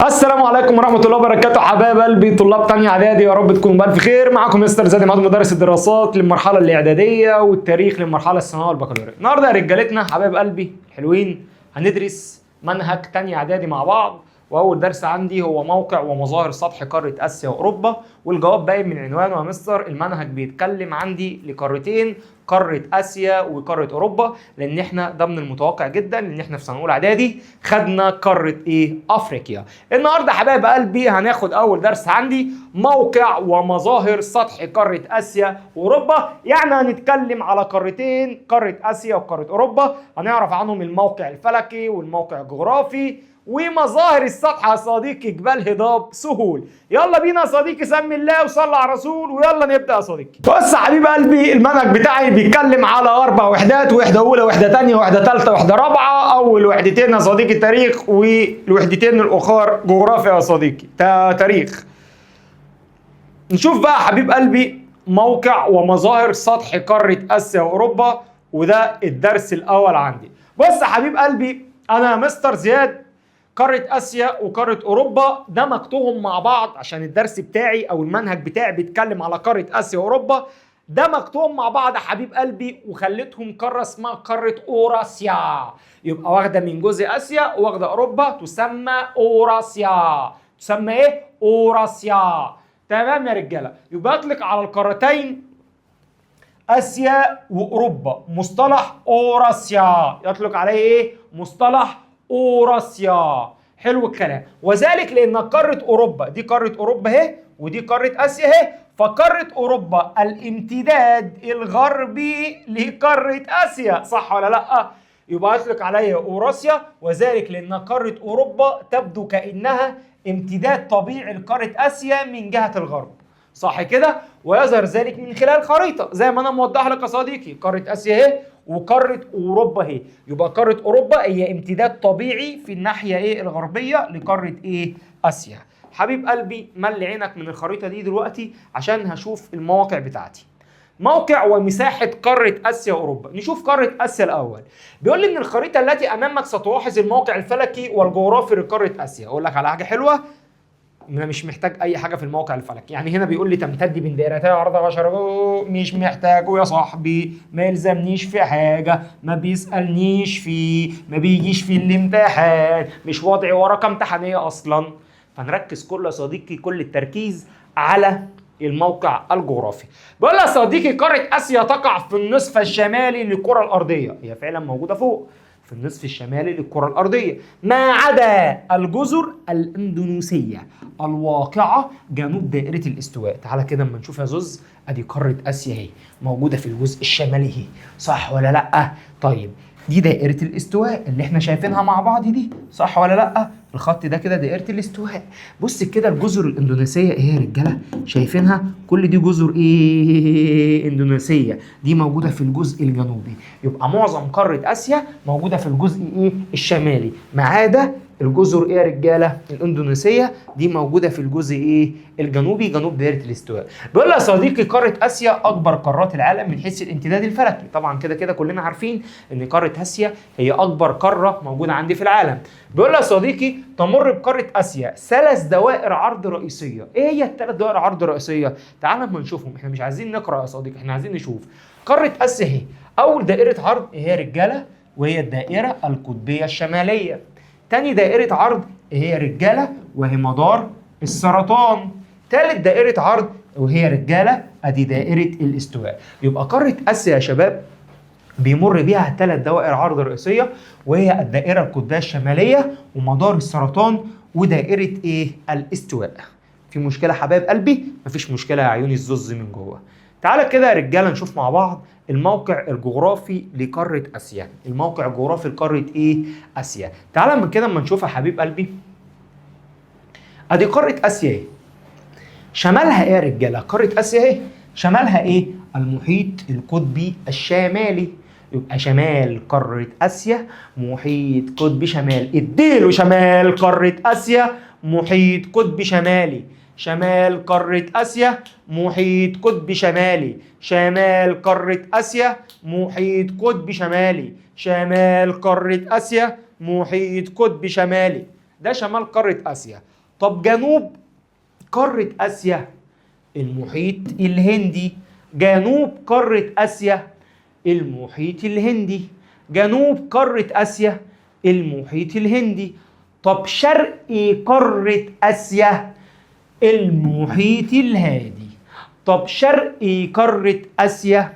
السلام عليكم ورحمة الله وبركاته حبايب قلبي طلاب تانية إعدادي، يا رب تكونوا بألف خير. معاكم مستر زادي معاذ مدرس الدراسات للمرحلة الإعدادية والتاريخ للمرحلة الثانوية والبكالوريا. النهارده يا رجالتنا حبايب قلبي الحلوين هندرس منهج تانية إعدادي مع بعض، وأول درس عندي هو موقع ومظاهر سطح قارة آسيا وأوروبا. والجواب باين من عنوانه يا مستر. المنهج بيتكلم عندي لقارتين، قارة آسيا وقارة أوروبا، لأن احنا ده من المتوقع جدا لأن احنا في سنة أولى إعدادي خدنا قارة إيه؟ أفريقيا. النهارده حبايب قلبي هناخد أول درس عندي موقع ومظاهر سطح قارة آسيا وأوروبا، يعني هنتكلم على قارتين، قارة آسيا وقارة أوروبا، هنعرف عنهم الموقع الفلكي والموقع الجغرافي ومظاهر السطح يا صديقي جبال هضاب سهول. يلا بينا يا صديقي، سمي الله وصلي على الرسول ويلا نبدا يا صديقي. بص يا حبيب قلبي، المنهج بتاعي بيتكلم على 4 وحدات، وحده اولى وحده ثانيه وحده ثالثه وحده رابعه. اول وحدتين يا صديقي تاريخ، والوحدتين الاخر جغرافيا يا صديقي تاريخ. نشوف بقى حبيب قلبي موقع ومظاهر سطح قاره اسيا واوروبا، وده الدرس الاول عندي. بص يا حبيب قلبي، انا مستر زياد قارة آسيا وقارة أوروبا ده مكتوبهم مع بعض عشان الدرس بتاعي أو المنهج بتاعي بيتكلم على قارة آسيا وأوروبا. ده مكتوبهم مع بعض يا حبيب قلبي، وخليتهم قارة اسمها قارة أوراسيا، يبقى واخدة من جزء آسيا واخدة أوروبا، تسمى أوراسيا. تسمى إيه؟ أوراسيا. تمام يا رجالة؟ يبقى يطلق على القارتين آسيا وأوروبا مصطلح أوراسيا، يطلق عليه إيه؟ مصطلح أوراسيا. حلو الكلام. وذلك لأن قارة أوروبا دي قارة أوروبا اهي، ودي قارة آسيا اهي، فقارة أوروبا الامتداد الغربي لقارة آسيا، صح ولا لأ؟ يبقى يطلق عليها أوراسيا، وذلك لأن قارة أوروبا تبدو كأنها امتداد طبيعي لقارة آسيا من جهة الغرب، صح كده؟ ويظهر ذلك من خلال خريطة زي ما أنا موضح لك يا صديقي. قارة آسيا اهي وقارة أوروبا اهي، يبقى قارة أوروبا هي امتداد طبيعي في الناحية ايه الغربية لقارة ايه؟ آسيا. حبيب قلبي ملي عينك من الخريطة دي دلوقتي عشان هشوف المواقع بتاعتي. موقع ومساحة قارة آسيا وأوروبا. نشوف قارة آسيا الأول. بيقول لي من الخريطة التي أمامك ستلاحظ الموقع الفلكي والجغرافي لقارة آسيا. أقول لك على حاجة حلوة، انا مش محتاج اي حاجه في الموقع الفلكي. يعني هنا بيقول لي تمتد بين دائرتي عرض 10، مش محتاجه يا صاحبي، ما يلزمنيش في حاجه، ما بيسالنيش فيه، ما بيجيش في الامتحان، مش وضعي ورقه امتحانيه اصلا. فنركز كل يا صديقي كل التركيز على الموقع الجغرافي. بيقول لي يا صديقي قاره اسيا تقع في النصف الشمالي للكره الارضيه، هي فعلا موجوده فوق في النصف الشمالي للكرة الأرضية، ما عدا الجزر الإندونيسية الواقعة جنوب دائرة الاستواء. تعالى كده اما نشوف يا زوز، ادي قارة آسيا اهي موجودة في الجزء الشمالي اهي، صح ولا لأ؟ طيب دي دائرة الاستواء اللي احنا شايفينها مع بعض دي، صح ولا لأ؟ الخط ده كده دائرة الاستواء. بص كده الجزر الإندونيسية ايه يا رجالة؟ شايفينها؟ كل دي جزر ايه؟ إندونيسية، دي موجودة في الجزء الجنوبي. يبقى معظم قارة آسيا موجودة في الجزء ايه؟ الشمالي، ما عدا الجزر ايه يا رجاله؟ الاندونيسيه، دي موجوده في الجزء ايه؟ الجنوبي، جنوب دائره الاستواء. بيقول لي يا صديقي قاره اسيا اكبر قارات العالم من حيث الامتداد الفلكي. طبعا كده كده كلنا عارفين ان قاره اسيا هي اكبر قاره موجوده عندي في العالم. بيقول لي يا صديقي تمر بقاره اسيا 3 دوائر عرض رئيسيه. ايه هي ال3 دوائر عرض رئيسيه؟ تعال اما نشوفهم. احنا مش عايزين نقرا يا صديقي، احنا عايزين نشوف. قاره اسيا اهي اول دائره عرض ايه يا رجاله؟ وهي الدائره القطبيه الشماليه. تاني دائرة عرض هي رجالة وهي مدار السرطان. تالت دائرة عرض وهي رجالة ادي دائرة الاستواء. يبقى قارة آسيا يا شباب بيمر بيها 3 دوائر عرض رئيسية، وهي الدائرة القطبية الشمالية ومدار السرطان ودائرة ايه؟ الاستواء. في مشكلة حبايب قلبي؟ مفيش مشكلة يا عيوني الزوز من جوه. تعالى كده يا رجاله نشوف مع بعض الموقع الجغرافي لقاره اسيا. الموقع الجغرافي لقاره ايه؟ اسيا. تعالى من كده اما نشوف يا حبيب قلبي. ادي قاره اسيا ايه؟ شمالها ايه يا رجاله؟ قاره اسيا ايه؟ شمالها ايه؟ المحيط القطبي الشمالي. يبقى شمال قاره اسيا محيط قطبي شمالي. اديله شمال قاره اسيا محيط قطبي شمالي. شمال قارة آسيا محيط قطبي شمالي. شمال قارة آسيا محيط قطبي شمالي. شمال قارة آسيا محيط قطبي شمالي. ده شمال قارة آسيا. طب جنوب قارة آسيا المحيط الهندي. جنوب قارة آسيا المحيط الهندي. جنوب قارة آسيا المحيط الهندي. طب شرق قارة آسيا المحيط الهادي. طب شرق قارة آسيا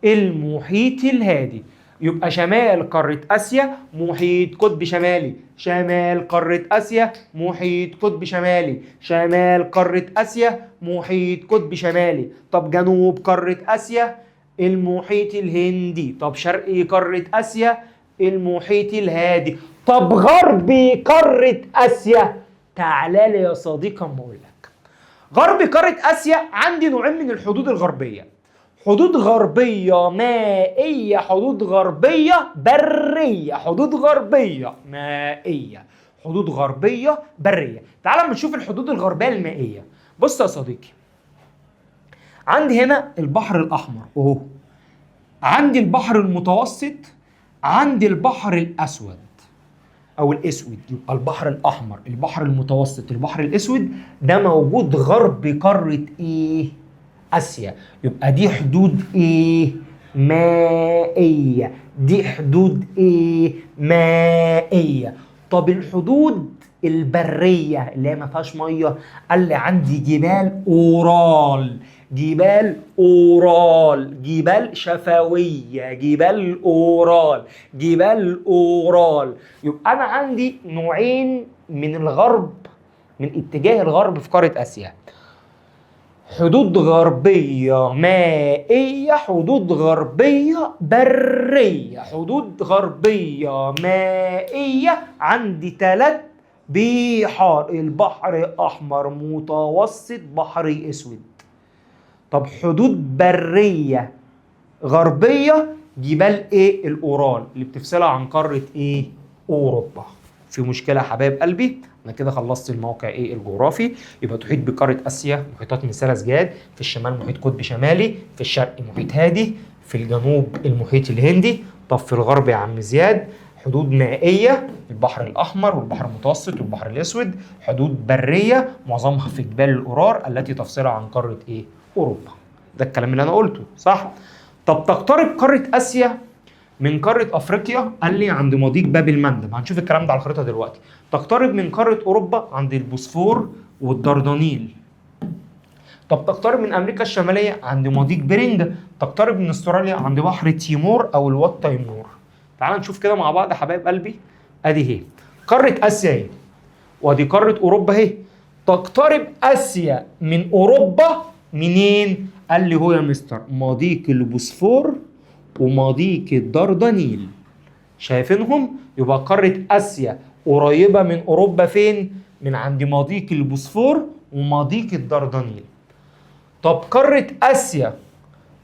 المحيط الهادي. يبقى شمال قارة آسيا محيط قطب شمالي. شمال قارة آسيا محيط قطب شمالي. شمال قارة آسيا محيط قطب شمالي. طب جنوب قارة آسيا المحيط الهندي. طب شرق قارة آسيا المحيط الهادي. طب غرب قارة آسيا، تعالى لي يا صديقي اما اقول لك. غرب قارة آسيا عندي نوعين من الحدود الغربية: حدود غربية مائية، حدود غربية برية. حدود غربية مائية، حدود غربية برية. تعال نشوف الحدود الغربية المائية. بص يا صديقي، عندي هنا البحر الأحمر اهو، عندي البحر المتوسط، عندي البحر الأسود أو الأسود. يبقى البحر الأحمر، البحر المتوسط، البحر الأسود، ده موجود غرب قارة إيه؟ آسيا. يبقى دي حدود إيه؟ مائية. دي حدود إيه؟ مائية. طب الحدود البرية اللي هي ما فيهاش مية، قال لي عندي جبال أورال. جبال أورال، جبال شفوية، جبال أورال، جبال أورال. يبقى أنا عندي نوعين من الغرب، من اتجاه الغرب في قارة آسيا: حدود غربية مائية، حدود غربية برية. حدود غربية مائية عندي 3 بحار: البحر الأحمر، متوسط، بحر أسود. طب حدود برية غربية جبال ايه؟ الأورال، اللي بتفصلها عن قارة ايه؟ أوروبا. في مشكلة يا حبايب قلبي؟ انا كده خلصت الموقع ايه؟ الجغرافي. يبقى تحيط بقارة آسيا محيطات من ثلاث جهات: في الشمال محيط قطبي شمالي، في الشرق محيط هادي، في الجنوب المحيط الهندي. طب في الغرب يا عم زياد حدود مائية: البحر الأحمر والبحر المتوسط والبحر الأسود. حدود برية معظمها في جبال الأورال التي تفصلها عن قارة ايه؟ أوروبا. ده الكلام اللي أنا قلته صح؟ طب تقترب قارة آسيا من قارة أفريقيا، قال لي عند مضيق باب المندب. هنشوف الكلام ده على الخريطة دلوقتي. تقترب من قارة أوروبا عند البوسفور والدردنيل. طب تقترب من أمريكا الشمالية عند مضيق بيرنج. تقترب من استراليا عند بحر تيمور أو الواد تيمور. تعال نشوف كده مع بعض يا حبايب قلبي. أدي هي قارة آسيا اهي، وأدي قارة أوروبا اهي. تقترب آسيا من أوروبا منين؟ قال لي هو يا مستر مضيق البوسفور ومضيق الدردنيل. شايفينهم؟ يبقى قارة آسيا قريبة من أوروبا فين؟ من عند مضيق البوسفور ومضيق الدردنيل. طب قارة آسيا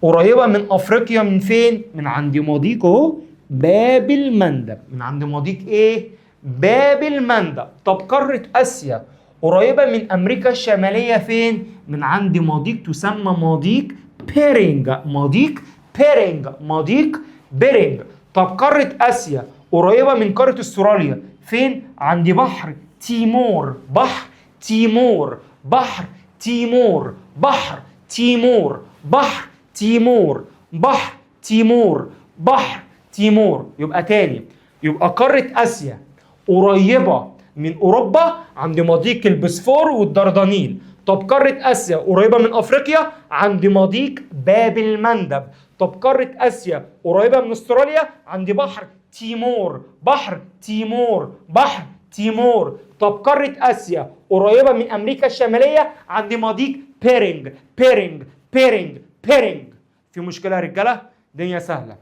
قريبة من أفريقيا من فين؟ من عند مضيق اهو باب المندب. من عند مضيق إيه؟ باب المندب. طب قارة آسيا قريبة من أمريكا الشمالية فين؟ من عند مضيق تسمى مضيق بيرنج. مضيق بيرنج، مضيق بيرنج. طب قارة آسيا قريبة من قارة استراليا فين؟ عند بحر تيمور. بحر تيمور، بحر تيمور، بحر تيمور، بحر تيمور، بحر تيمور، بحر تيمور. يبقى تاني، يبقى قارة آسيا قريبة من أوروبا عند مضيق البوسفور والدردنيل. طب قارة آسيا قريبة من أفريقيا عند مضيق باب المندب. طب قارة آسيا قريبة من استراليا عند بحر تيمور. بحر تيمور، بحر تيمور. طب قارة آسيا قريبة من أمريكا الشمالية عند مضيق بيرنج. بيرنج، بيرنج، بيرنج. في مشكلة يا رجالة؟ دنيا سهلة.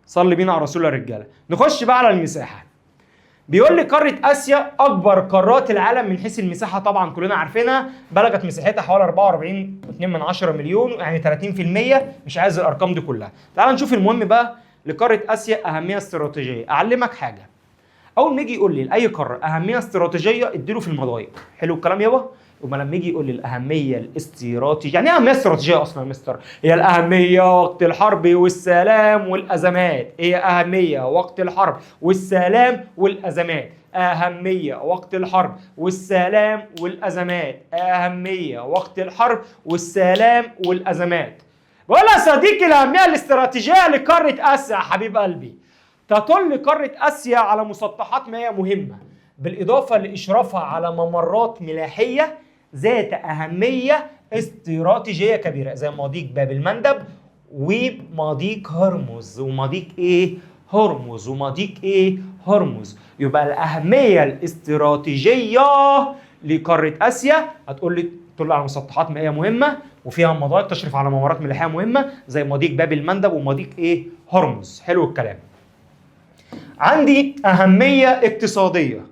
صلي بينا على رسول الله يا رجالة. نخش بقى على المساحة. بيقول لي قارة آسيا أكبر قارات العالم من حيث المساحة، طبعا كلنا عارفينها، بلغت مساحتها حوالي 44.2 مليون، يعني 30%. مش عايز الأرقام دي كلها. تعال نشوف المهم بقى لقارة آسيا أهمية استراتيجية. أعلمك حاجة، أول ما يجي يقول لي لأي قارة أهمية استراتيجية اديله في المضايق. حلو الكلام يابا؟ يبقى لما يجي يقول لي الاهميه الاستراتيجيه، يعني ايه اهميه استراتيجيه اصلا يا مستر؟ هي الاهميه وقت الحرب والسلام والازمات. هي اهميه وقت الحرب والسلام والازمات. اهميه وقت الحرب والسلام والازمات. اهميه وقت الحرب والسلام والازمات. بقول يا صديقي الاهميه الاستراتيجيه لقاره اسيا يا حبيب قلبي تطل قاره اسيا على مسطحات مائيه مهمه، بالاضافه لاشرافها على ممرات ملاحيه ذات اهميه استراتيجيه كبيره زي مضيق باب المندب ومضيق هرمز ومضيق ايه؟ هرمز ومضيق ايه؟ هرمز. يبقى الاهميه الاستراتيجيه لقاره اسيا هتقول لي تطل على مسطحات مائيه مهمه وفيها مضايق تشرف على ممرات ملاحيه مهمه زي مضيق باب المندب ومضيق ايه؟ هرمز. حلو الكلام. عندي اهميه اقتصاديه.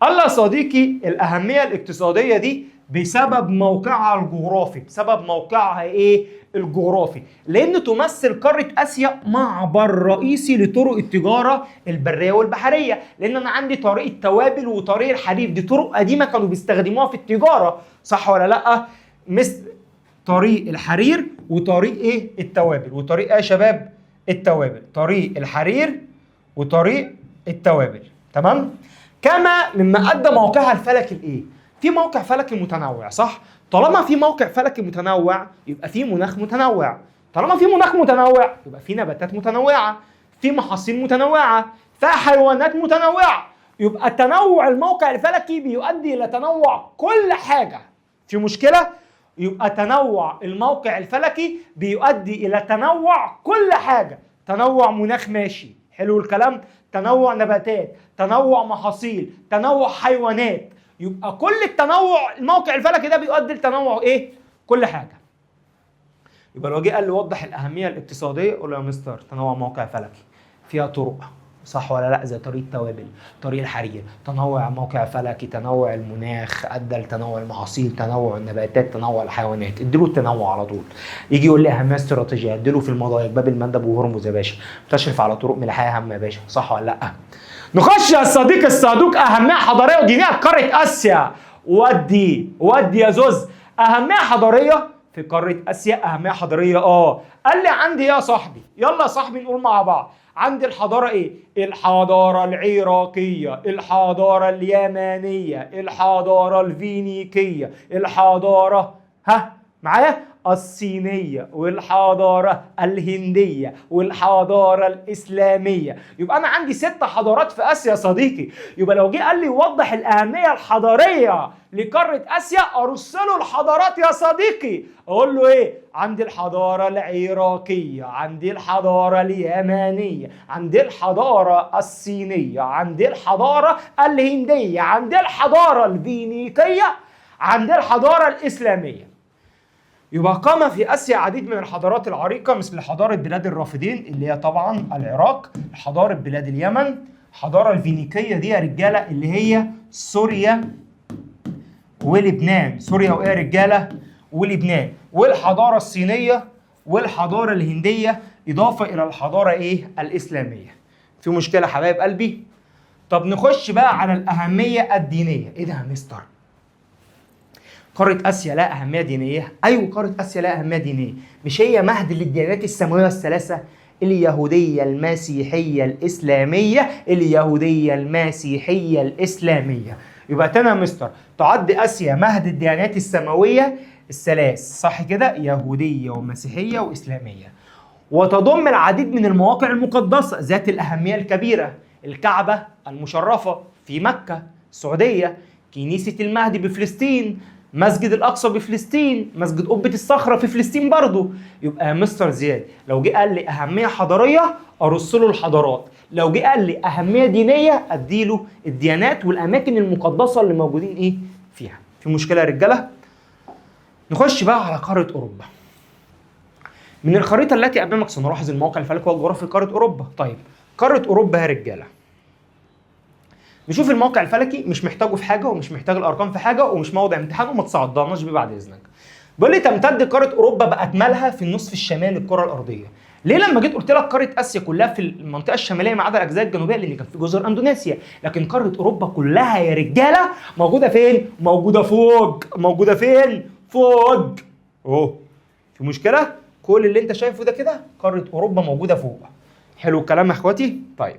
الله يا صديقي الاهميه الاقتصاديه دي بسبب موقعها الجغرافي. بسبب موقعها ايه؟ الجغرافي، لان تمثل قاره اسيا معبر رئيسي لطرق التجاره البريه والبحريه، لان انا عندي طريق التوابل وطريق الحليب، دي طرق قديمه كانوا بيستخدموها في التجاره، صح ولا لا؟ مثل طريق الحرير وطريق ايه؟ التوابل. وطريق ايه يا شباب؟ التوابل. طريق الحرير وطريق التوابل، تمام؟ كما مما ادى موقعها الفلكي الايه؟ في موقع فلكي متنوع، صح؟ طالما في موقع فلكي متنوع يبقى في مناخ متنوع. طالما في مناخ متنوع يبقى في نباتات متنوعه، في محاصيل متنوعه، في حيوانات متنوعه. يبقى تنوع الموقع الفلكي بيؤدي الى تنوع كل حاجه. في مشكله؟ يبقى تنوع الموقع الفلكي بيؤدي الى تنوع كل حاجه. تنوع مناخ ماشي، حلو الكلام، تنوع نباتات، تنوع محاصيل، تنوع حيوانات. يبقى كل التنوع الموقع الفلكي ده بيؤدي لتنوع ايه؟ كل حاجه. يبقى لو جه قال لي وضح الاهميه الاقتصاديه، اقول له يا مستر تنوع موقع فلكي فيها طرق، صح ولا لا؟ زي طريق التوابل، طريق الحرير، تنوع موقع فلكي، تنوع المناخ ادى لتنوع المحاصيل، تنوع النباتات، تنوع الحيوانات. اديله التنوع على طول. يجي يقول لي اهميه استراتيجيه، اديله في المضايق باب المندب وهرمز يا باشا، تشرف على طرق ملاحيه هامه يا باشا، صح ولا لا؟ نخش يا صديق الصدوق اهميه حضاريه ودينيه لقاره اسيا. ودي يا زوز اهميه حضاريه في قاره اسيا. اهميه حضاريه قال لي عندي ايه يا صاحبي؟ يلا يا صاحبي نقول مع بعض. عندي الحضاره ايه؟ الحضاره العراقيه، الحضاره اليمانيه، الحضاره الفينيقيه، الحضاره معايا الصينيه، والحضاره الهنديه، والحضاره الاسلاميه. يبقى انا عندي 6 حضارات في اسيا يا صديقي. يبقى لو جه قال لي وضح الاهميه الحضاريه لقاره اسيا، ارص له الحضارات يا صديقي. اقول له ايه؟ عندي الحضاره العراقيه، عندي الحضاره اليمانيه، عندي الحضاره الصينيه، عندي الحضاره الهنديه، عندي الحضاره الفينيقيه، عندي الحضاره الاسلاميه. يبقى قام في اسيا عديد من الحضارات العريقه مثل حضاره بلاد الرافدين اللي هي طبعا العراق، حضاره بلاد اليمن، الحضاره الفينيقيه دي يا رجاله اللي هي سوريا ولبنان. سوريا وايه يا رجاله؟ ولبنان. والحضاره الصينيه والحضاره الهنديه اضافه الى الحضاره ايه؟ الاسلاميه. في مشكله حبايب قلبي؟ طب نخش بقى على الاهميه الدينيه. ايه ده يا مستر؟ قارة آسيا لها أهمية دينية؟ أيوة قارة آسيا لها أهمية دينية. مش هي مهد للديانات السماوية الثلاثة؟ اليهودية المسيحية الإسلامية، اليهودية المسيحية الإسلامية. يبقى تاني يا مستر تعد آسيا مهد الديانات السماوية الثلاث، صح كده؟ يهودية ومسيحية وإسلامية. وتضم العديد من المواقع المقدسة ذات الأهمية الكبيرة: الكعبة المشرفة في مكة السعودية، كنيسة المهدي بفلسطين، مسجد الأقصى بفلسطين، مسجد قبة الصخرة في فلسطين برضه. يبقى مستر زياد لو جه قال لي أهمية حضارية أرص له الحضارات، لو جه قال لي أهمية دينية أديله الديانات والأماكن المقدسة اللي موجودين إيه فيها. في مشكلة يا رجالة؟ نخش بقى على قارة أوروبا. من الخريطة التي أمامك سنلاحظ الموقع الفلكي والجغرافي لقارة أوروبا. طيب قارة أوروبا يا رجالة، نشوف الموقع الفلكي، مش محتاجه في حاجه ومش محتاج الارقام في حاجه ومش موضع امتحان وما تصعدناش بيه بعد اذنك. بيقول لي تمتد قاره اوروبا باكملها في النصف الشمالي للكره الارضيه، ليه لما جيت قلت لك قاره اسيا كلها في المنطقه الشماليه ما عدا الاجزاء الجنوبيه؟ لان كان في جزر اندونيسيا. لكن قاره اوروبا كلها يا رجاله موجوده فين؟ موجوده فوق. موجوده فين؟ فوق. اوه في مشكله؟ كل اللي انت شايفه ده كده قاره اوروبا موجوده فوق. حلو الكلام يا اخواتي؟ طيب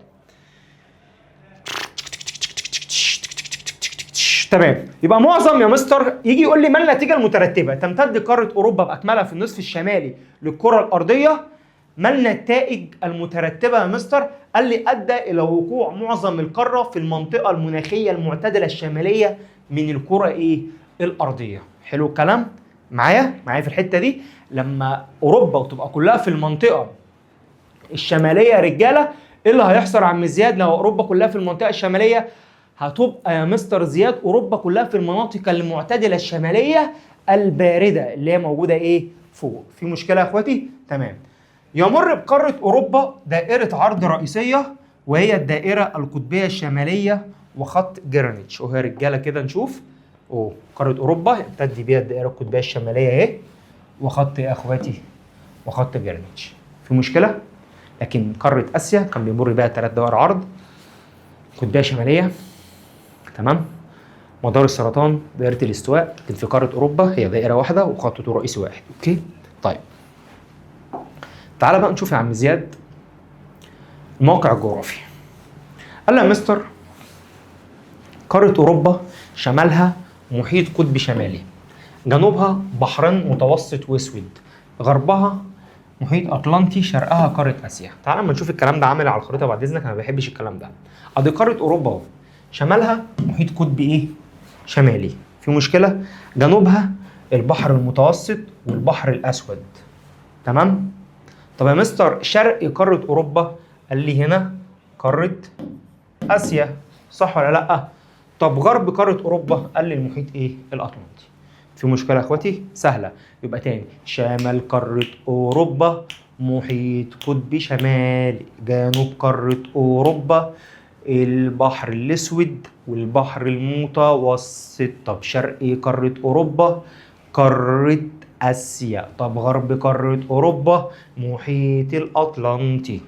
تمام. يبقى معظم يا مستر يجي يقول لي ما النتيجه المترتبه؟ تمتد قاره اوروبا باكملها في النصف الشمالي للكره الارضيه. ما النتائج المترتبه يا مستر؟ قال لي ادى الى وقوع معظم القاره في المنطقه المناخيه المعتدله الشماليه من الكره ايه؟ الارضيه. حلو الكلام؟ معايا في الحته دي. لما اوروبا تبقى كلها في المنطقه الشماليه يا رجاله، ايه اللي هيحصل يا عم زياد لو اوروبا كلها في المنطقه الشماليه؟ هتبقى يا مستر زياد اوروبا كلها في المناطق المعتدله الشماليه البارده اللي هي موجوده ايه؟ فوق. في مشكله يا اخواتي؟ تمام. يمر بقاره اوروبا دائره عرض رئيسيه وهي الدائره القطبيه الشماليه وخط جرينتش. وهي رجاله كده نشوف. قاره اوروبا يمتد بيها الدائره القطبيه الشماليه اهي، وخط يا اخواتي؟ وخط جرينتش. في مشكله؟ لكن قاره اسيا كان بيمر بيها 3 دوائر عرض قطبيه شماليه. تمام. مدار السرطان دائره الاستواء. لكن في قاره اوروبا هي دائره واحده وخط طول رئيسي واحد. اوكي طيب تعالى بقى نشوف يا عم زياد الموقع الجغرافي. قال لي يا مستر قاره اوروبا شمالها محيط قطبي شمالي، جنوبها بحرين متوسط واسود، غربها محيط اطلنطي، شرقها قاره اسيا. تعالى اما نشوف الكلام ده عامل على الخريطه بعد اذنك، انا ما بحبش الكلام ده. ادي قاره اوروبا اهو، شمالها محيط قطبي ايه؟ شمالي. في مشكله؟ جنوبها البحر المتوسط والبحر الاسود. تمام. طب يا مستر شرق قاره اوروبا؟ قال لي هنا قاره اسيا، صح ولا لا؟ طب غرب قاره اوروبا؟ قال لي المحيط ايه؟ الاطلنطي. في مشكله يا اخواتي؟ سهله. يبقى تاني، شمال قاره اوروبا محيط قطبي شمالي، جنوب قاره اوروبا البحر الاسود والبحر المتوسط. طب شرق قاره اوروبا قاره اسيا. طب غرب قاره اوروبا محيط الاطلنطي.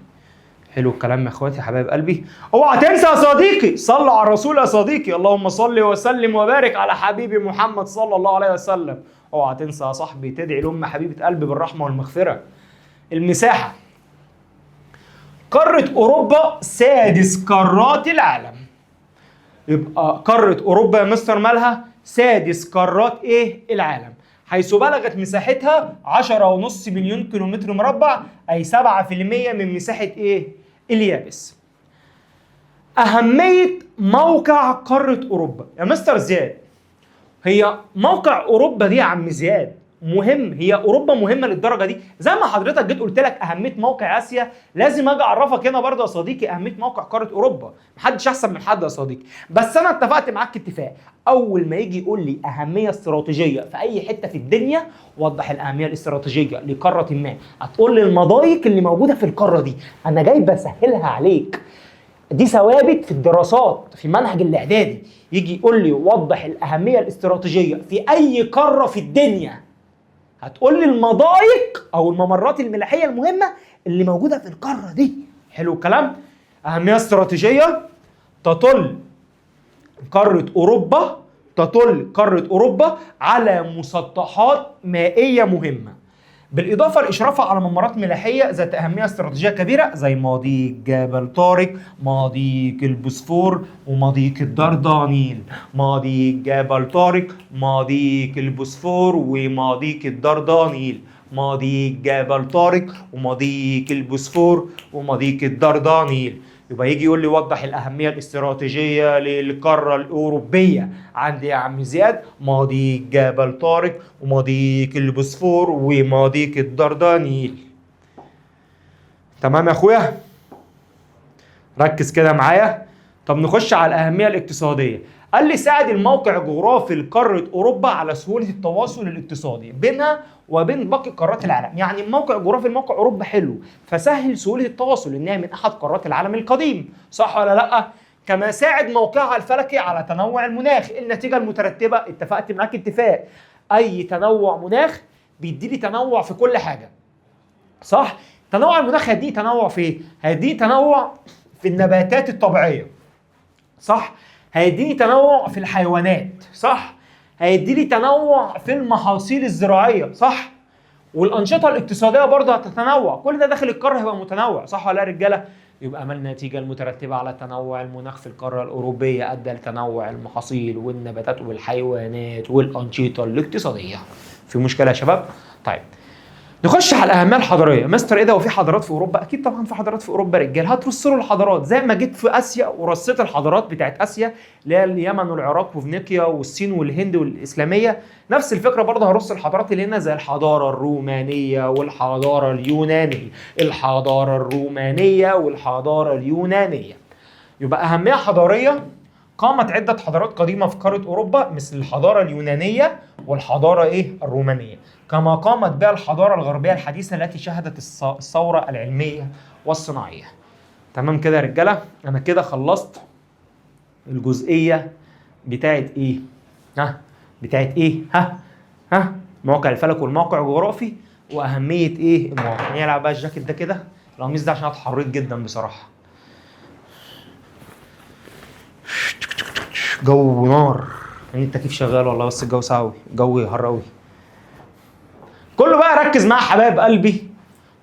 حلو الكلام يا اخواتي حبايب قلبي. اوعى تنسى يا صديقي، صلوا على الرسول يا صديقي، اللهم صل وسلم وبارك على حبيبي محمد صلى الله عليه وسلم. اوعى تنسى يا صاحبي تدعي لام حبيبه قلبي بالرحمه والمغفره. المساحه، قاره اوروبا سادس قارات العالم. يبقى قاره اوروبا يا مستر مالها؟ سادس قارات ايه؟ العالم، حيث بلغت مساحتها 10.5 مليون كيلومتر مربع، أي 7% من مساحة إيه؟ اليابس. أهمية موقع قارة أوروبا يا مستر زياد، هي موقع أوروبا دي يا عم زياد مهم؟ هي أوروبا مهمة للدرجة دي؟ زي ما حضرتك جيت قلت لك أهمية موقع آسيا، لازم أجي أعرفك هنا برضه يا صديقي أهمية موقع قارة أوروبا. محدش أحسن من حد يا صديقي، بس أنا اتفقت معاك اتفاق، أول ما يجي يقول لي أهمية استراتيجية في أي حتة في الدنيا، وضح الأهمية الاستراتيجية لقارة ما، هتقول لي المضايق اللي موجودة في القارة دي. أنا جاي بسهلها عليك، دي ثوابت في الدراسات في منهج الاعدادي. يجي يقول لي وضح الاهميه الاستراتيجيه في اي قاره في الدنيا، هتقول لي المضايق او الممرات الملاحيه المهمه اللي موجوده في القاره دي. حلو الكلام. اهميه استراتيجيه تطل قاره اوروبا على مسطحات مائيه مهمه، بالإضافة لإشرافها على ممرات ملاحية ذات أهمية استراتيجية كبيرة زي مضيق جبل طارق، مضيق البوسفور، ومضيق الدردانيل. مضيق جبل طارق، مضيق البوسفور، ومضيق الدردانيل. مضيق جبل طارق ومضيق البوسفور ومضيق الدردانيل. يبقى يجي يقول لي وضح الأهمية الاستراتيجية للقارة الأوروبية. عندي يا عم زياد مضيق جبل طارق ومضيق البوسفور ومضيق الدردانيل. تمام يا أخويا؟ ركز كده معايا. طب نخش على الأهمية الاقتصادية. قال لي ساعد الموقع الجغرافي لقارة أوروبا على سهولة التواصل الاقتصادي بينها وبين باقي قارات العالم. يعني الموقع الجغرافي لموقع أوروبا حلو، فسهل سهولة التواصل لأنها من أحد قارات العالم القديم، صح ولا لأ؟ كما ساعد موقعها الفلكي على تنوع المناخ. النتيجة المترتبة، اتفقت معاك اتفاق، أي تنوع مناخ بيديلي تنوع في كل حاجة، صح؟ تنوع المناخ هيديني تنوع في ايه؟ هيديني تنوع في النباتات الطبيعيه، صح؟ هيديني تنوع في الحيوانات، صح؟ هيديني تنوع في المحاصيل الزراعيه، صح؟ والانشطه الاقتصاديه برضه هتتنوع، كل ده داخل القاره هيبقى متنوع، صح ولا لا يا رجاله؟ يبقى ما النتيجه المترتبه على تنوع المناخ في القاره الاوروبيه ادى لتنوع المحاصيل والنباتات والحيوانات والانشطه الاقتصاديه. في مشكله يا شباب؟ طيب نخش على الاهميه الحضاريه. مستر ايه ده وفي حضارات في اوروبا؟ اكيد طبعا في حضارات في اوروبا رجال. هترص له الحضارات زي ما جيت في اسيا ورصيت الحضارات بتاعت اسيا اللي هي اليمن والعراق وفينيقيا والصين والهند والاسلاميه، نفس الفكره برضه هرص الحضارات اللي هنا زي الحضاره الرومانيه والحضاره اليونانيه، الحضاره الرومانيه والحضاره اليونانيه. يبقى اهميه حضاريه، قامت عدة حضارات قديمة في قارة أوروبا مثل الحضارة اليونانية والحضارة الرومانية، كما قامت بها الحضارة الغربية الحديثة التي شهدت الثورة العلمية والصناعية. تمام كده يا رجالة؟ أنا كده خلصت الجزئية بتاعت إيه؟ بتاعت إيه؟ موقع الفلك والموقع الجغرافي وأهمية إيه؟ المواقع. نلعب بقى الجاكيت ده كده، القميص ده عشان أنا اتحريت جدا بصراحة. جو نار يعني، التكييف شغال والله بس الجو ساوي، جو هراوي. كله بقى ركز معايا حبايب قلبي،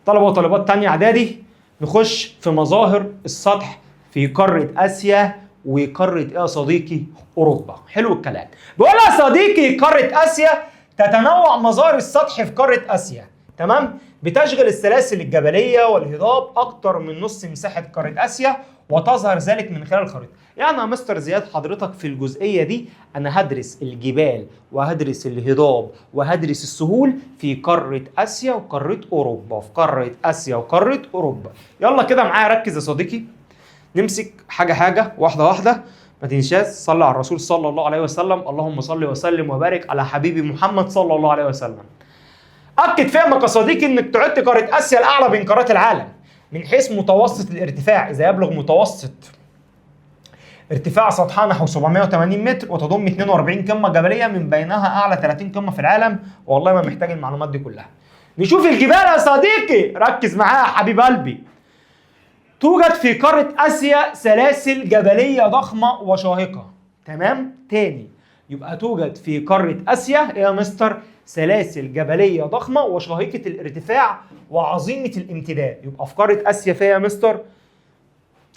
طلبه وطالبات تانية اعدادي. نخش في مظاهر السطح في قاره اسيا وقاره ايه يا صديقي؟ اوروبا. حلو الكلام. بيقول يا صديقي قاره اسيا تتنوع مظاهر السطح في قاره اسيا، تمام؟ بتشغل السلاسل الجبليه والهضاب اكتر من نص مساحه قاره اسيا، وتظهر ذلك من خلال الخريطه. يعني يا مستر زياد حضرتك في الجزئيه دي انا هدرس الجبال وهدرس الهضاب وهدرس السهول في قاره اسيا وقاره اوروبا، في قاره اسيا وقاره اوروبا. يلا كده معايا ركز يا صديقي، نمسك حاجه حاجه واحده واحده. ما تنساش صلي على الرسول صلى الله عليه وسلم، اللهم صل وسلم وبارك على حبيبي محمد صلى الله عليه وسلم. اكد فهمك يا صديقي انك تعد قاره اسيا الاعلى بين قارات العالم من حيث متوسط الارتفاع، اذا يبلغ متوسط ارتفاع سطحها نحو 780 متر، وتضم 42 قمه جبليه من بينها اعلى 30 قمه في العالم. والله ما محتاج المعلومات دي كلها. نشوف الجبال يا صديقي، ركز معايا يا حبيب قلبي. توجد في قاره اسيا سلاسل جبليه ضخمه وشاهقه، تمام؟ تاني، يبقى توجد في قاره اسيا ايه يا مستر؟ سلاسل جبليه ضخمه وشاهقه الارتفاع وعظيمه الامتداد. يبقى في قاره اسيا فيها يا مستر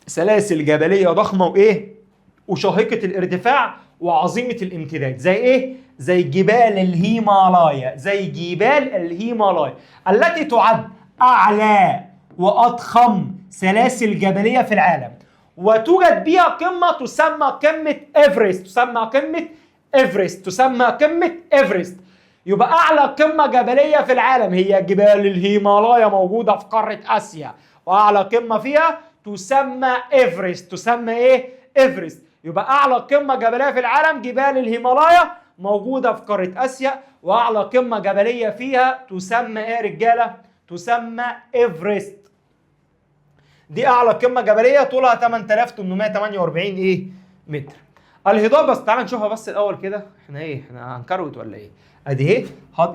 سلاسل جبليه ضخمه وايه؟ وشاهقه الارتفاع وعظيمه الامتداد. زي ايه؟ زي جبال الهيمالايا، زي جبال الهيمالايا التي تعد اعلى واضخم سلاسل جبليه في العالم، وتوجد بها قمه تسمى قمه ايفرست، تسمى قمه ايفرست، تسمى قمه ايفرست. يبقى اعلى قمه جبليه في العالم هي جبال الهيمالايا موجوده في قاره اسيا، واعلى قمه فيها تسمى ايفرست. تسمى ايه؟ ايفرست. يبقى اعلى قمه جبليه في العالم جبال الهيمالايا موجوده في قاره اسيا، واعلى قمه جبليه فيها تسمى ايه يا رجاله؟ تسمى ايفرست. دي اعلى قمه جبليه طولها 8848 ايه؟ متر. الهضاب بس تعال نشوفها بس الاول كده، احنا هنكروت ولا ايه؟ ادي اهي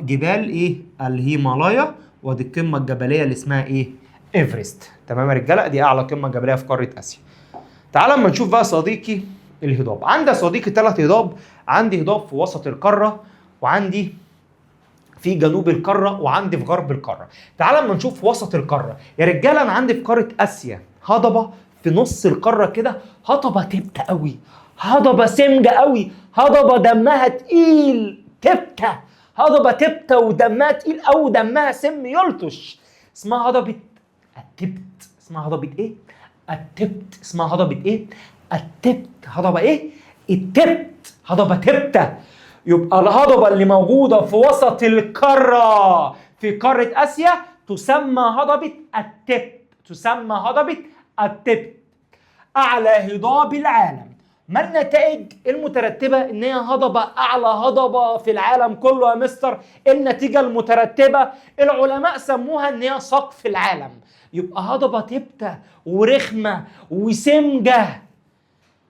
جبال ايه؟ الهيمالايا، ودي القمه الجبليه اللي اسمها ايه؟ ايفرست. تمام يا رجاله؟ دي اعلى قمه جبليه في قاره اسيا. تعال اما نشوف بقى صديقي الهضاب. عندي يا صديقي 3 هضاب، عندي هضاب في وسط القاره، وعندي في جنوب القاره، وعندي في غرب القاره. تعال اما نشوف وسط القاره يا رجاله. انا عندي في قاره اسيا هضبه في نص القاره كده، هضبه تبته قوي، هضبه سمجه قوي، هضبه دمها تقيل، تبته، هضبه تبته ودمها تقيل قوي، دمها سم يلطش، اسمها هضبه التبت. اسمها هضبه ايه؟ التبت. اسمها هضبه ايه؟ التبت. هضبه ايه؟ التبت، هضبه تبته. يبقى الهضبه اللي موجوده في وسط القاره في قاره اسيا تسمى هضبه التبت، تسمى هضبه التبت. اعلى هضاب العالم. ما النتائج المترتبه ان هي هضبه اعلى هضبه في العالم كله يا مستر؟ النتيجه المترتبه العلماء سموها ان هي سقف العالم. يبقى هضبه تبته ورخمه وسمجه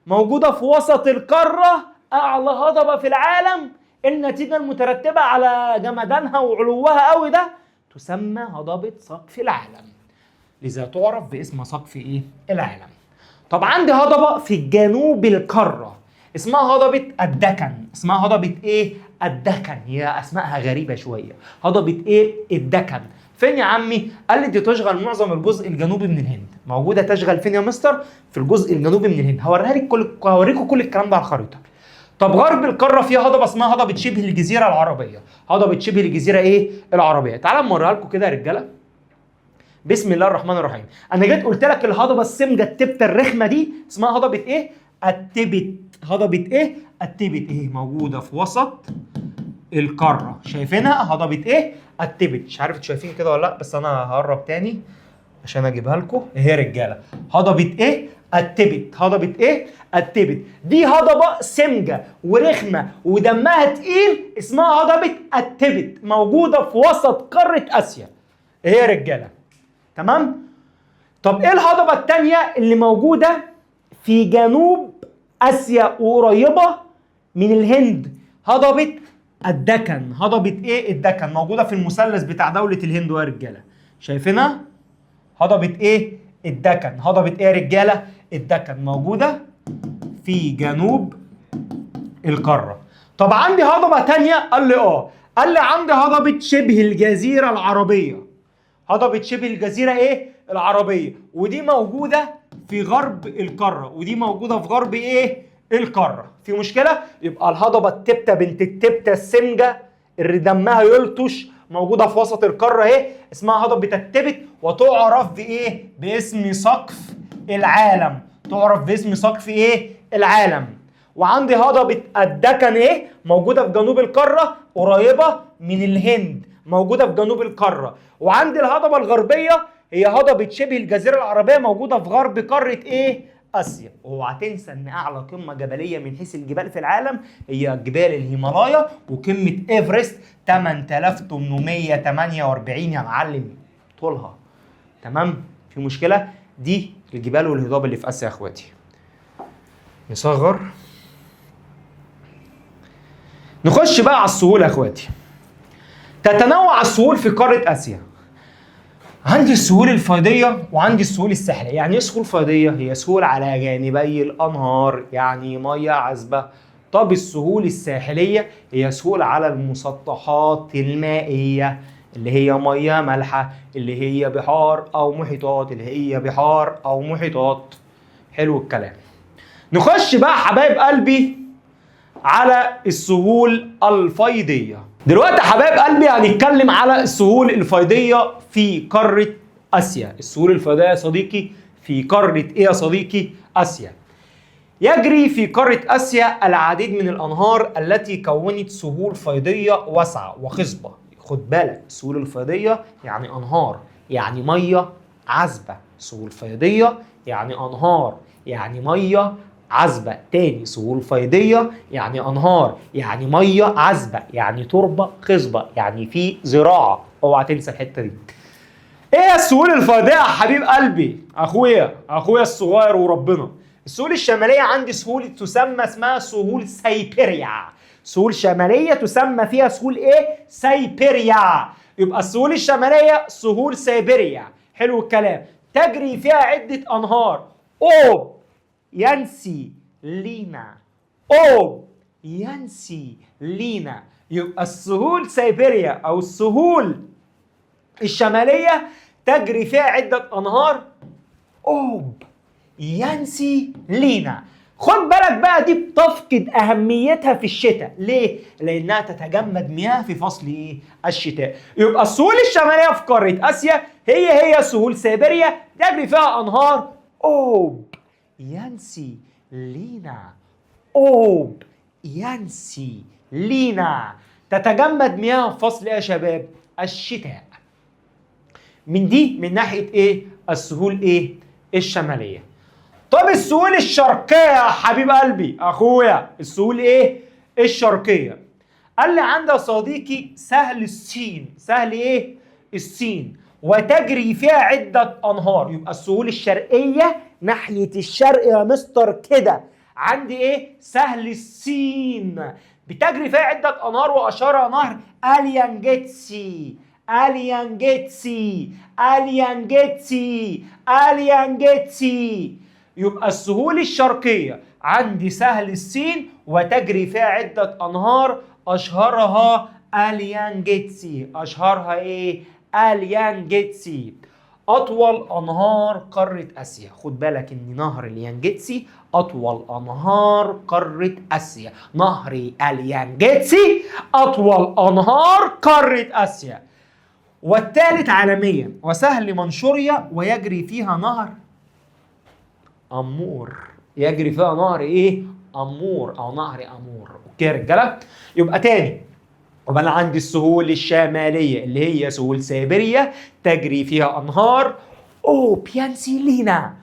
موجوده في وسط القاره، اعلى هضبه في العالم، النتيجه المترتبه على جمدانها وعلوها قوي ده تسمى هضبه سقف العالم. لذا تعرف باسم سقف ايه؟ العالم. طب عندي هضبة في جنوب القارة اسمها هضبة الدكن. اسمها هضبة ايه؟ الدكن. هي اسمائها غريبة شوية. هضبة ايه؟ الدكن. فين يا عمي؟ قال لي دي تشغل معظم الجزء الجنوبي من الهند. موجودة تشغل فين يا مستر؟ في الجزء الجنوبي من الهند. هوريكم كل الكلام ده على الخريطة. طب غرب القارة فيها هضبة اسمها هضبة شبه الجزيرة العربية. هضبة شبه الجزيرة ايه؟ العربية. تعالى نوريها لكم كده يا رجالة. بسم الله الرحمن الرحيم. انا جيت قلت لك الهضبه السمجه التبته الرخمه دي اسمها هضبه ايه؟ التبت. هضبه ايه؟ التبت. ايه موجوده في وسط القاره. شايفينها؟ هضبه ايه؟ التبت. مش عارف شايفين كده ولا لا، بس انا هقرب تاني عشان اجيبها لكم. ايه يا رجاله؟ هضبه ايه؟ التبت. هضبه ايه؟ التبت. دي هضبه سمجه ورخمه ودمها تقيل اسمها هضبه التبت. موجوده في وسط قاره اسيا. ايه يا رجاله؟ تمام؟ طب ايه الهضبة التانية اللي موجودة في جنوب اسيا وقريبة من الهند؟ هضبة الدكن. هضبة ايه؟ الدكن. موجودة في المثلث بتاع دولة الهند يا رجالة. شايفينها؟ هضبة ايه؟ الدكن. هضبة ايه يا رجالة؟ الدكن. موجودة في جنوب القارة. طب عندي هضبة تانية؟ قال لي قال لي عندي هضبة شبه الجزيرة العربية. هضبة شبه الجزيرة ايه؟ العربية. ودي موجودة في غرب القارة. ودي موجودة في غرب ايه؟ القارة. في مشكلة؟ يبقى الهضبة التبتة بنت التبتة السمجة اللي دمها يلطش موجودة في وسط القارة ايه؟ اسمها هضبة التبت. وتعرف بايه؟ باسم سقف العالم. تعرف باسم سقف ايه؟ العالم. وعندي هضبة الدكن ايه؟ موجودة في جنوب القارة قريبة من الهند. موجودة في جنوب القارة. وعندي الهضبة الغربية هي هضبة شبه الجزيرة العربية موجودة في غرب قارة ايه؟ اسيا. اوعى تنسى ان اعلى قمة جبلية من حيث الجبال في العالم هي جبال الهيمالايا، وقمة ايفرست 8848 يا معلم طولها. تمام؟ في مشكلة؟ دي الجبال والهضاب اللي في اسيا يا اخواتي. نصغر. نخش بقى على السهول يا اخواتي. تتنوع السهول في قارة اسيا. عندي السهول الفيضية وعندي السهول الساحلية. يعني ايه سهول فيضية؟ هي سهول على جانبي الانهار، يعني مية عذبة. طب السهول الساحلية هي سهول على المسطحات المائية اللي هي مية مالحة، اللي هي بحار او محيطات، اللي هي بحار او محيطات. حلو الكلام. نخش بقى حبايب قلبي على السهول الفيضية. دلوقتي حبايب قلبي هنتكلم على السهول الفيضية في قارة آسيا. السهول الفيضية يا صديقي في قارة ايه يا صديقي؟ آسيا. يجري في قارة آسيا العديد من الأنهار التي كونت سهول فيضية واسعة وخصبة. خد بالك، السهول الفيضية يعني أنهار، يعني مية عذبة. سهول فيضية يعني أنهار، يعني مية عذبة. تاني، سهول فيضية يعني أنهار، يعني مية عذبة، يعني تربة خصبة، يعني في زراعة. اوعى تنسى الحتة دي. ايه السهول الفيضية يا حبيب قلبي؟ اخويا الصغير وربنا. السهول الشمالية عندي سهول تسمى اسمها سهول سيبيريا. سهول شمالية تسمى فيها سهول ايه؟ سيبيريا. يبقى السهول الشمالية سهول سيبيريا. حلو الكلام. تجري فيها عدة أنهار. أوب، يانسي، لينا. أوب، يانسي، لينا. يبقى السهول سيبيريا أو السهول الشمالية تجري فيها عدة أنهار. أوب، يانسي، لينا. خد بالك بقى، دي بتفقد أهميتها في الشتاء. ليه؟ لأنها تتجمد مياه في فصل إيه؟ الشتاء. يبقى السهول الشمالية في قارة آسيا هي سهول سيبيريا تجري فيها أنهار. أوب، يانسي، لينا. أوب، يانسي، لينا. تتجمد مياه في فصل إيه يا شباب؟ الشتاء. من ناحية إيه؟ السهول إيه؟ الشمالية. طب السهول الشرقية يا حبيب قلبي أخويا، السهول إيه؟ الشرقية. قال لي عندها صديقي سهل السين. سهل إيه؟ السين. وتجري فيها عدة أنهار. يبقى السهول الشرقية ناحية الشرق يا مستر كده. عندي إيه؟ سهل السين بتجري فيها عدة أنهار، وأشار نهر اليانجيتسي. اليانجيتسي اليانجيتسي اليانجيتسي. يبقى السهول الشرقية عندي سهل السين وتجري فيها عدة أنهار أشهرها اليانجيتسي. أشهرها إيه؟ اليانجيتسي. أطول أنهار قارة آسيا. خد بالك إن نهر اليانجيتسي أطول أنهار قارة آسيا. نهر اليانجيتسي أطول أنهار قارة آسيا. والثالث عالميا وسهل منشوريا ويجري فيها نهر أمور. يجري فيها نهر إيه؟ أمور أو نهر أمور. أوكي يا رجالة؟ يبقى تاني، يبقى أنا عندي السهول الشمالية اللي هي سهول سيبيريا تجري فيها أنهار أو بيانسيلينا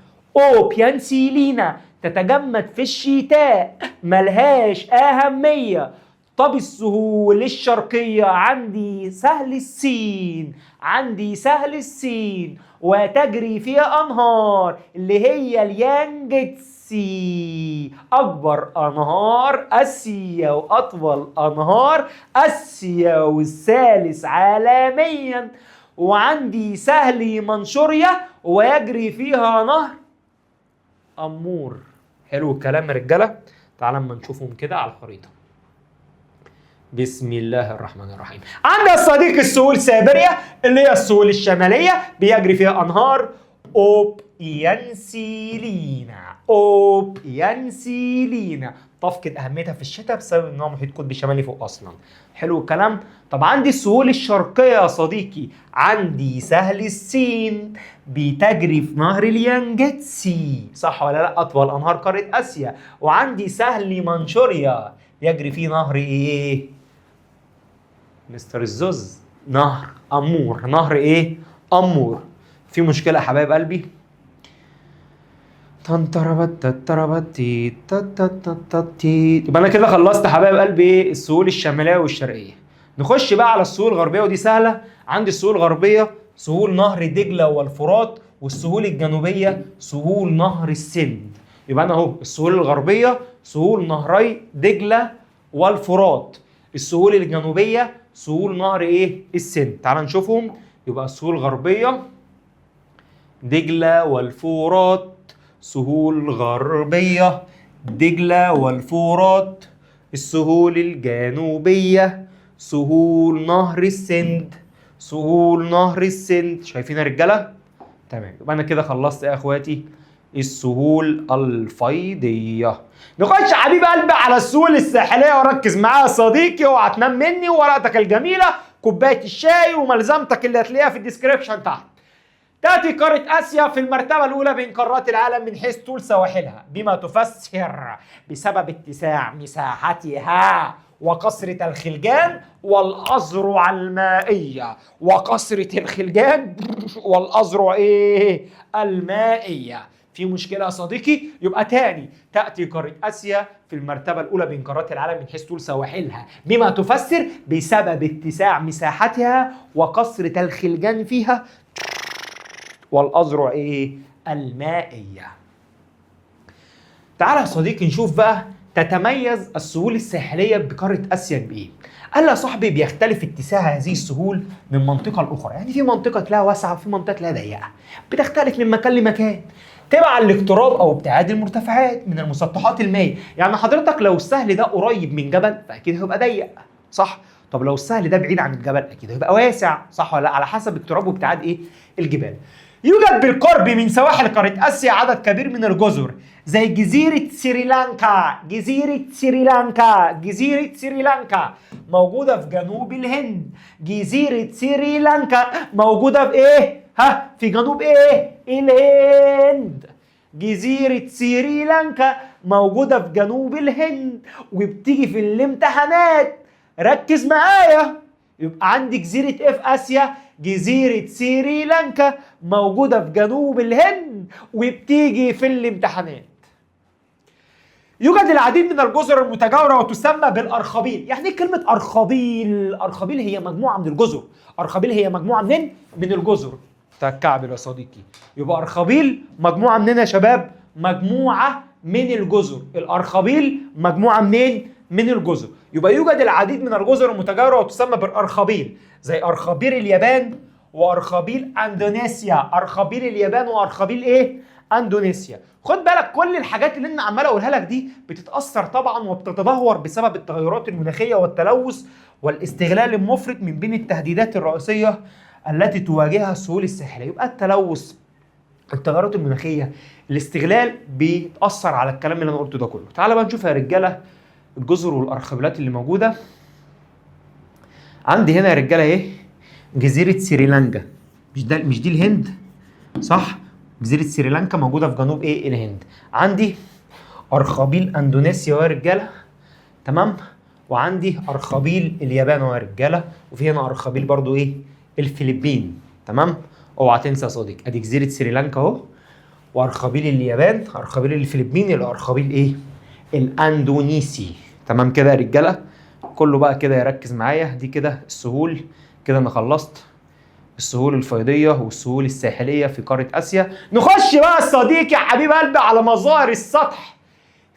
تتجمد في الشتاء ملهاش أهمية. طب السهول الشرقية عندي سهل السين وتجري فيها أنهار اللي هي اليانجيتسي. أكبر أنهار آسيا وأطول أنهار آسيا والثالث عالميا. وعندي سهل منشوريا ويجري فيها نهر أمور. حلو الكلام يا رجالة. تعالى اما نشوفهم كده على الخريطة. بسم الله الرحمن الرحيم. عندنا الصديق السهول سيبيريا اللي هي السهول الشمالية بيجري فيها أنهار أوبيانسيلينا. تفقد أهميتها في الشتاء بسبب إنها محيط قطبي شمالي فوق أصلا. حلو الكلام. طب عندي السهول الشرقية يا صديقي عندي سهل السين بتجري في نهر اليانجيتسي، صح ولا لا؟ أطول أنهار قارة آسيا. وعندي سهل منشوريا يجري فيه نهر إيه؟ مستر الزوز، نهر أمور. نهر إيه؟ أمور. في مشكلة يا حبايب قلبي؟ يبقى أنا كده خلصت حبايب قلبي السهول الشمالية والشرقية. نخش بقى على السهول الغربية ودي سهلة. عندي السهول الغربية سهول نهر دجلة والفرات، والسهول الجنوبية سهول نهر السند. يبقى أنا أهو السهول الغربية سهول نهري دجلة والفرات، السهول الجنوبية سهول نهر إيه؟ السند. تعال نشوفهم. يبقى السهول الغربية دجلة والفرات، سهول غربية دجلة والفرات. السهول الجنوبية سهول نهر السند، سهول نهر السند. شايفين يا رجالة؟ تمام. يبقى أنا كده خلصت يا إخواتي السهول الفيضية. نخش حبيب قلبي على السهول الساحلية وركز معايا يا صديقي، اوعى تنام مني، وورقتك الجميلة، كوباية الشاي، وملزمتك اللي هتلاقيها في الديسكريبشن تحت. تأتي قارة آسيا في المرتبة الأولى بين قارات العالم من حيث طول سواحلها، بما تفسر بسبب اتساع مساحتها وكثرة الخلجان والأذرع المائية. وكثرة الخلجان والأذرع إيه؟ المائية. في مشكلة يا صديقي؟ يبقى تاني، تأتي قارة آسيا في المرتبة الأولى بين قارات العالم من حيث طول سواحلها، بما تفسر بسبب اتساع مساحتها وكثرة الخلجان فيها والأذرع إيه؟ المائية. تعال يا صديقي نشوف بقى تتميز السهول الساحلية بقارة آسيا بإيه؟ قال يا صاحبي بيختلف اتساع هذه السهول من منطقة لأخرى، يعني في منطقة تلاقيها واسعة وفي منطقة تلاقيها ضيقة، بتختلف من مكان لمكان تبع الاقتراب أو ابتعاد المرتفعات من المسطحات المائية. يعني حضرتك لو السهل ده قريب من جبل فأكيد هيبقى ضيق، صح؟ طب لو السهل ده بعيد عن الجبل أكيد هيبقى واسع، صح ولا لا؟ على حسب اقتراب وابتعاد إيه؟ الجبال. يوجد بالقرب من سواحل قارة آسيا عدد كبير من الجزر زي جزيرة سريلانكا. جزيرة سريلانكا موجودة في جنوب الهند. جزيرة سريلانكا موجودة في إيه؟ في جنوب إيه؟ الهند. جزيرة سريلانكا موجودة في جنوب الهند وبتيجي في الامتحانات. ركز معايا. يبقى عندي جزيرة إيه في آسيا؟ جزيرة سريلانكا موجودة في جنوب الهند وبتيجي في الامتحانات. يوجد العديد من الجزر المتجاورة وتسمى بالأرخبيل. يعني ايه كلمة أرخبيل؟ أرخبيل هي مجموعة من الجزر. أرخبيل هي مجموعة من الجزر. تكعبل يا صديقي. يبقى أرخبيل مجموعة منين يا شباب؟ مجموعة من الجزر. الأرخبيل مجموعة منين؟ من الجزر. يبقى يوجد العديد من الجزر المتجاورة وتسمى بالأرخبيل، زي أرخبيل اليابان وأرخبيل أندونيسيا. أرخبيل اليابان وأرخبيل إيه؟ أندونيسيا. خد بالك كل الحاجات اللي أنا عمال أقولها لك دي بتتأثر طبعا وبتتدهور بسبب التغيرات المناخية والتلوث والاستغلال المفرط من بين التهديدات الرئيسية التي تواجهها السهول الساحلية. يبقى التلوث، التغيرات المناخية، الاستغلال بيتأثر على الكلام اللي أنا قلته ده كله. تعال بقى نشوف يا رجالة الجزر والأرخبيلات اللي موجودة. عندي هنا يا رجالة إيه؟ جزيرة سريلانكا. مش دي الهند؟ صح؟ جزيرة سريلانكا موجودة في جنوب إيه؟ الهند. عندي أرخبيل أندونيسيا يا رجالة، تمام؟ وعندي أرخبيل اليابان يا رجالة، وفي هنا أرخبيل برضو إيه؟ الفلبين، تمام؟ اوعى تنسى يا صديقي، ادي جزيره سريلانكا اهو، وارخبيل اليابان، ارخبيل الفلبين، الارخبيل ايه؟ الاندونيسي. تمام كده يا رجاله؟ كله بقى كده يركز معايا. دي كده السهول، كده انا خلصت السهول الفيضيه والسهول الساحليه في قاره اسيا. نخش بقى يا صديقي يا حبيب قلبي على مظاهر السطح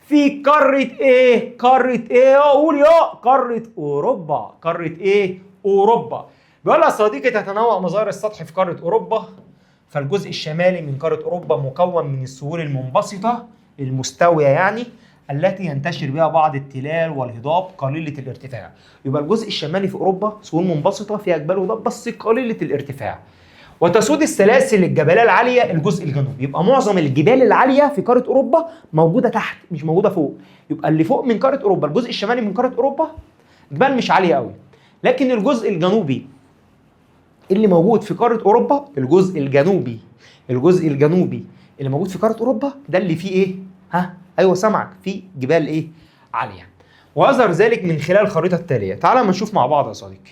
في قاره ايه؟ قاره ايه؟ قول يا قاره اوروبا. قاره ايه؟ اوروبا. بيقول يا صديقي تتنوع مظاهر السطح في قارة أوروبا، فالجزء الشمالي من قارة أوروبا مكون من السهول المنبسطة المستوية يعني التي ينتشر بها بعض التلال والهضاب قليلة الارتفاع. يبقى الجزء الشمالي في أوروبا سهول منبسطة فيها جبال وهضاب بس قليلة الارتفاع. وتسود السلاسل الجبلية العالية الجزء الجنوبي. يبقى معظم الجبال العالية في قارة أوروبا موجودة تحت مش موجودة فوق. يبقى اللي فوق من قارة أوروبا، الجزء الشمالي من قارة أوروبا، جبال مش عالية قوي. لكن الجزء الجنوبي اللي موجود في قاره اوروبا، الجزء الجنوبي اللي موجود في قاره اوروبا ده اللي فيه ايه؟ ايوه سامعك، فيه جبال ايه؟ عاليه. ويظهر ذلك من خلال الخريطه التاليه. تعال ما نشوف مع بعض يا صديقي.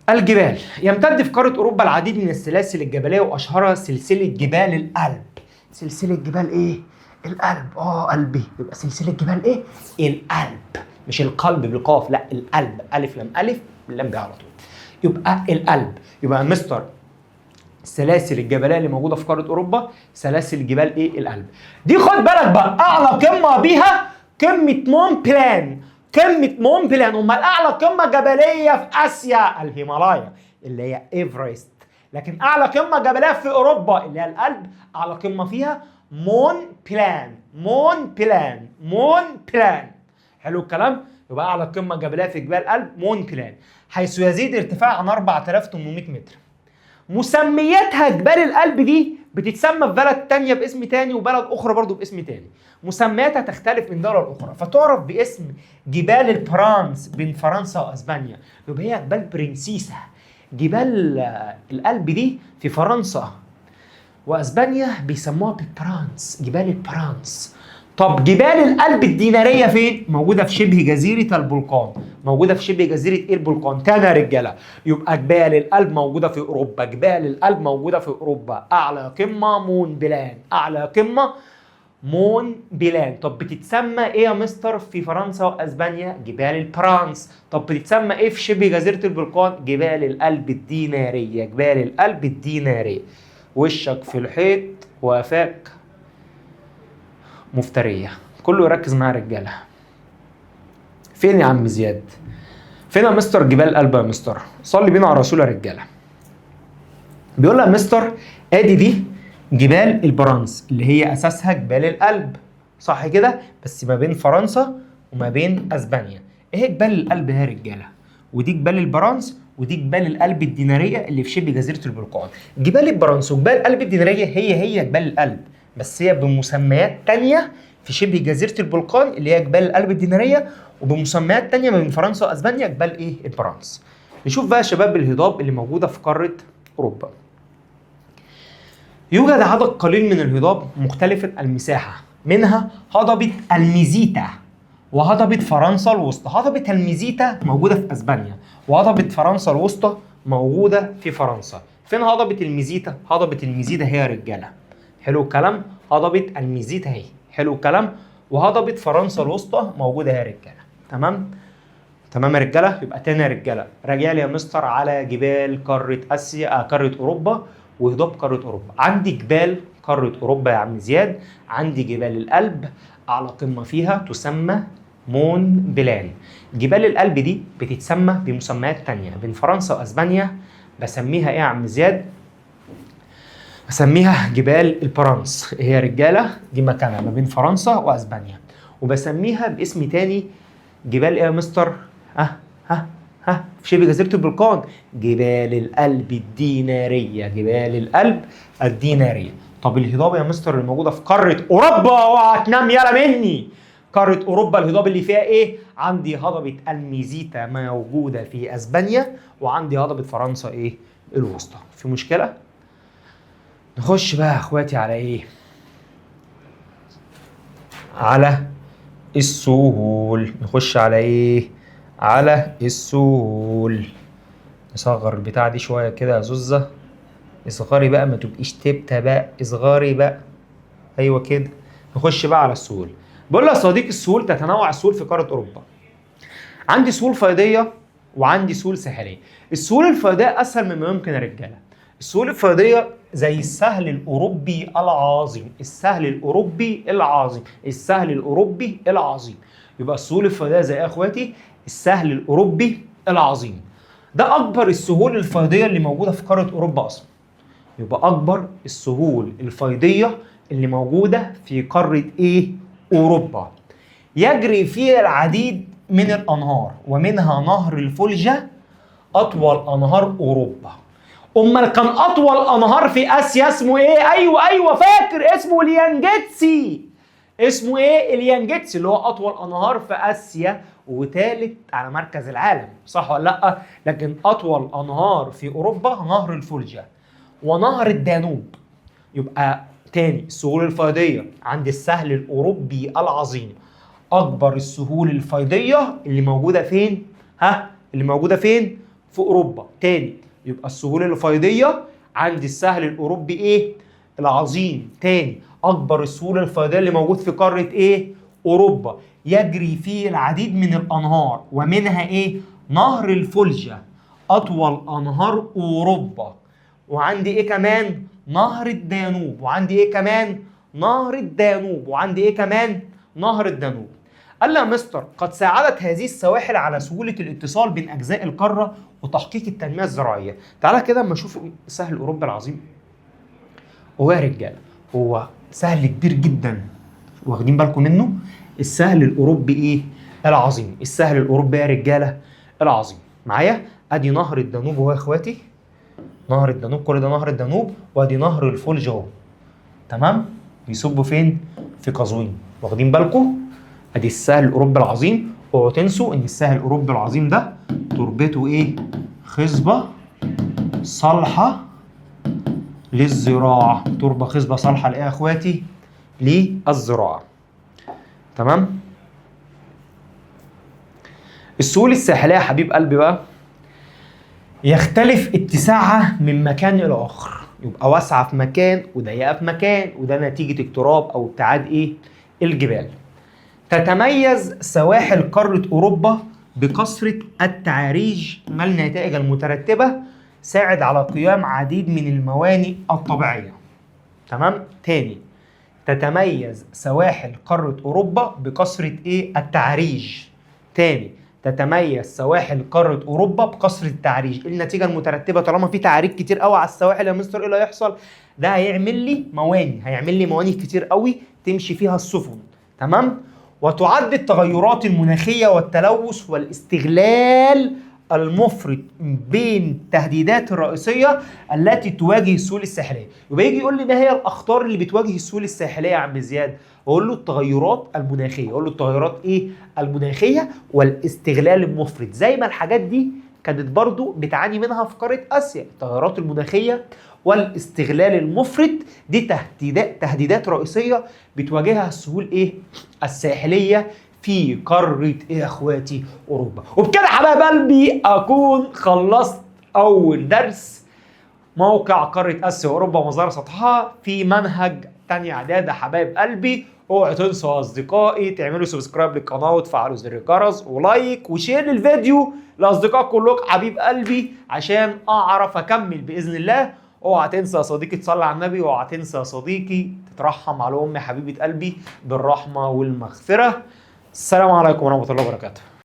الجبال. يمتد في قاره اوروبا العديد من السلاسل الجبليه واشهرها سلسله جبال الألب. سلسله جبال ايه؟ الألب. قلبي. يبقى سلسله جبال ايه؟ الألب، مش القلب بالقاف، لا الألب، الف لام الف لام ب على طول. يبقى الألب. يبقى مستر السلاسل الجبليه اللي موجوده في قاره اوروبا سلاسل جبال ايه؟ الألب. دي خد بالك بقى اعلى قمه بيها قمه مون بلان. قمه مون بلان. امال اعلى قمه جبليه في اسيا الهيمالايا اللي هي ايفرست. لكن اعلى قمه جبليه في اوروبا اللي هي الألب اعلى قمه فيها مون بلان. حلو الكلام؟ يبقى اعلى قمه جبليه في جبال الألب مون بلان، حيث يزيد ارتفاعها عن 4800 متر. مسمياتها جبال الألب دي بتتسمى في بلد تانية باسم تاني وبلد اخرى برضو باسم تاني. مسمياتها تختلف من دولة لأخرى، فتعرف باسم جبال البرانس بين فرنسا واسبانيا. يبقى هي جبال برنسيسة. جبال الألب دي في فرنسا واسبانيا بيسموها بالبرانس، جبال البرانس. طب جبال الألب الدينارية فين؟ موجودة في شبه جزيرة البلقان. موجودة في شبه جزيرة ايه؟ البلقان. تاني يا رجالة، يبقى جبال الألب موجودة في أوروبا. جبال الألب موجودة في أوروبا. أعلى قمة مون بلان. أعلى قمة مون بلان. طب بتتسمى ايه يا مستر في فرنسا واسبانيا؟ جبال البرانس. طب بتتسمى ايه في شبه جزيرة البلقان؟ جبال الألب الدينارية. جبال الألب الدينارية. وشك في الحيط وافاك مفترية. كله يركز معايا يا رجاله. فين يا عم زياد؟ فين يا مستر جبال الألب يا مستر؟ صلي بينا على الرسول يا رجاله. بيقول لها مستر ادي دي جبال البرانس اللي هي اساسها جبال الألب، صح كده؟ بس ما بين فرنسا وما بين اسبانيا. ايه جبال الألب يا رجاله؟ ودي جبال البرانس ودي جبال الألب الديناريه اللي في شبه جزيره البلقان. جبال البرانس وجبال الألب الديناريه هي جبال الألب، بس هي بمسميات تانية في شبه جزيرة البلقان اللي هي جبال الألب الدينارية، وبمسميات تانية من فرنسا وأسبانيا جبال إيه؟ البرانس. نشوف بقى شباب الهضاب اللي موجودة في قارة أوروبا. يوجد عدد قليل من الهضاب مختلفة المساحة، منها هضبة الميزيتا وهضبة فرنسا الوسطى. هضبة الميزيتا موجودة في أسبانيا، وهضبة فرنسا الوسطى موجودة في فرنسا. فين هضبة الميزيتا؟ هضبة الميزيتا هي يا رجالة. حلو الكلام؟ هضبة الميزيتا اهي. حلو الكلام؟ وهضبة فرنسا الوسطى موجودة يا رجالة. تمام يا رجالة؟ يبقى تاني يا رجالة، راجع لي يا مستر على جبال قارة آسيا، قارة أوروبا وهضاب قارة أوروبا. عندي جبال قارة أوروبا يا عم زياد، عندي جبال الألب أعلى قمة فيها تسمى مون بلان. جبال الألب دي بتتسمى بمسميات تانية بين فرنسا وأسبانيا. بسميها إيه يا عم زياد؟ بسميها جبال البرانس. هي رجالة دي مكانها ما بين فرنسا وأسبانيا. وبسميها باسم تاني جبال إيه يا مستر؟ في شبه جزيرة البرقان، جبال الألب الدينارية. جبال الألب الدينارية. طب الهضاب يا مستر اللي موجودة في قارة أوروبا، اوعى تنام يالا مني. قارة أوروبا الهضاب اللي فيها إيه؟ عندي هضبة الميزيتا موجودة في أسبانيا، وعندي هضبة فرنسا إيه؟ الوسطى. في مشكلة؟ نخش بقى يا إخواتي على إيه؟ على السهول. نخش على إيه؟ على السهول. نصغر البتاعة دي شوية كده يا زوزة. اصغري بقى، ما تبقيش تبتة بقى، اصغري بقى. ايوه كده. نخش بقى على السهول. بقول يا صديقي السهول تتنوع السهول في قارة اوروبا. عندي سهول فيضية وعندي سهول ساحلية. السهول الفيضية اسهل مما يمكن يا رجالة. السهول الفيضية زي السهل الاوروبي العظيم. السهل الاوروبي العظيم. السهل الاوروبي العظيم. يبقى السهول الفيضية زي ايه يا اخواتي؟ السهل الاوروبي العظيم. ده اكبر السهول الفيضية اللي موجودة في قارة اوروبا اصلا. يبقى اكبر السهول الفيضية اللي موجودة في قارة ايه؟ اوروبا. يجري فيها العديد من الانهار ومنها نهر الفولجا اطول انهار اوروبا. امال كان اطول انهار في اسيا اسمه ايه؟ ايوه فاكر اسمه اليانجيتسي. اسمه ايه؟ اليانجيتسي اللي هو اطول انهار في اسيا وثالث على مركز العالم، صح ولا لا؟ لكن اطول انهار في اوروبا نهر الفولجا ونهر الدانوب. يبقى تاني السهول الفيضية عند السهل الأوروبي العظيم. أكبر السهول الفيضية اللي موجودة فين؟ اللي موجودة فين؟ في أوروبا. تاني يبقى السهول الفيضية عند السهل الأوروبي إيه؟ العظيم. تاني أكبر السهول الفيضية اللي موجود في قارة إيه؟ أوروبا. يجري فيه العديد من الأنهار ومنها إيه؟ نهر الفولجا أطول أنهار أوروبا. وعندي ايه كمان؟ نهر الدانوب. وعندي ايه كمان؟ نهر الدانوب. وعندي ايه كمان؟ نهر الدانوب. قال لي يا مستر قد ساعدت هذه السواحل على سهولة الاتصال بين أجزاء القارة وتحقيق التنمية الزراعية. تعالى كده اما نشوف السهل الأوروبي العظيم. هو يا رجالة هو سهل كبير جدا، واخدين بالكم منه؟ السهل الأوروبي ايه؟ العظيم. السهل الأوروبي يا رجالة العظيم. معايا؟ ادي نهر الدانوب اهو يا اخواتي. نهر الدانوب، كل ده نهر الدانوب. وادي نهر الفولجا اهو. تمام؟ بيصبوا فين؟ في قزوين. واخدين بالكم؟ ادي السهل الاوروبي العظيم. اوعوا تنسوا ان السهل الاوروبي العظيم ده تربته ايه؟ خصبه صالحه للزراعه. تربه خصبه صالحه لايه يا اخواتي؟ للزراعه. تمام؟ السهول الساحليه يا حبيب قلبي بقى يختلف اتساعها من مكان الى اخر. يبقى واسعه في مكان وضيقه في مكان، وده نتيجه اقتراب او ابتعاد ايه؟ الجبال. تتميز سواحل قاره اوروبا بكثره التعاريج ما النتائج المترتبه ساعد على قيام عديد من الموانئ الطبيعيه. تمام؟ تاني تتميز سواحل قاره اوروبا بكثره ايه؟ التعاريج. تاني تتميز سواحل قاره اوروبا بكثره التعريج. النتيجه المترتبه طالما في تعريج كتير قوي على السواحل يا مستر ايه اللي هيحصل؟ ده هيعمل لي مواني، هيعمل لي مواني كتير قوي تمشي فيها السفن. تمام؟ وتعد التغيرات المناخيه والتلوث والاستغلال المفرط بين التهديدات الرئيسيه التي تواجه السهول الساحليه. يبقى يجي يقول لي ما هي الاخطار اللي بتواجه السهول الساحليه يا عم زياد؟ اقول له التغيرات المناخيه. اقول له التغيرات ايه؟ المناخيه والاستغلال المفرط. زي ما الحاجات دي كانت برضو بتعاني منها في قاره اسيا. التغيرات المناخيه والاستغلال المفرط دي تهديدات رئيسيه بتواجهها السهول ايه؟ الساحليه في قاره ايه يا اخواتي؟ اوروبا. وبكده حبايب قلبي اكون خلصت اول درس موقع قاره اسيا واوروبا ومظاهر سطحها في منهج تانية اعداد. حبايب قلبي اوعوا تنسوا اصدقائي تعملوا سبسكرايب للقناه وتفعلوا زر الجرس ولايك وشير للفيديو لاصدقائك كلكم حبيب قلبي عشان اعرف اكمل باذن الله. اوعى تنسى يا صديقي تصلي على النبي. اوعى تنسى يا صديقي تترحم على امي حبيبه قلبي بالرحمه والمغفره. السلام عليكم ورحمه الله وبركاته.